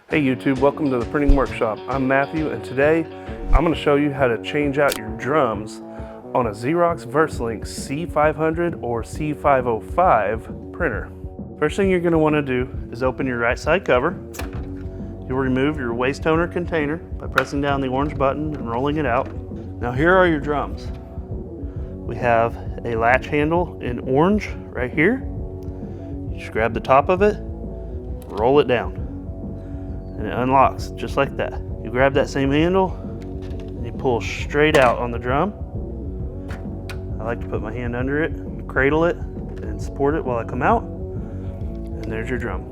Hey YouTube, welcome to the Printing Workshop. I'm Matthew, and today I'm going to show you how to change out your drums on a Xerox VersaLink C500 or C505 printer. First thing you're going to want to do is open your right side cover. You'll remove your waste toner container by pressing down the orange button and rolling it out. Now here are your drums. We have a latch handle in orange right here. You just grab the top of it, roll it down, and it unlocks just like that. You grab that same handle and you pull straight out on the drum. I like to put my hand under it, cradle it, and support it while I come out, and there's your drum.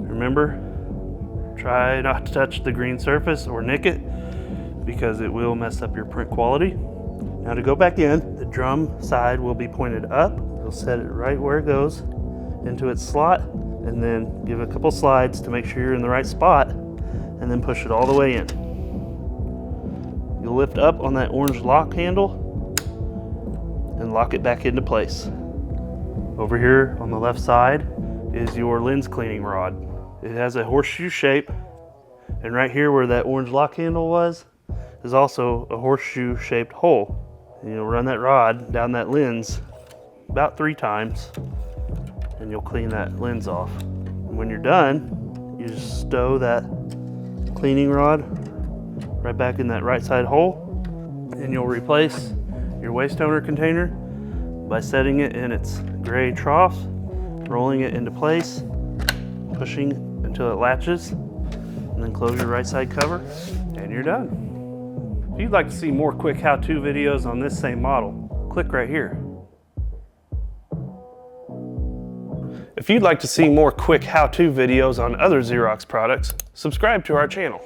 Remember, try not to touch the green surface or nick it because it will mess up your print quality. Now to go back in, the drum side will be pointed up. You'll set it right where it goes into its slot, and then give it a couple slides to make sure you're in the right spot, and then push it all the way in. You'll lift up on that orange lock handle and lock it back into place. Over here on the left side is your lens cleaning rod. It has a horseshoe shape, and right here where that orange lock handle was is also a horseshoe shaped hole. And you'll run that rod down that lens about 3 times, and you'll clean that lens off. And when you're done, you just stow that cleaning rod right back in that right side hole, and you'll replace your waste toner container by setting it in its gray trough, rolling it into place, pushing until it latches, and then close your right side cover, and you're done. If you'd like to see more quick how-to videos on this same model, click right here. If you'd like to see more quick how-to videos on other Xerox products, subscribe to our channel.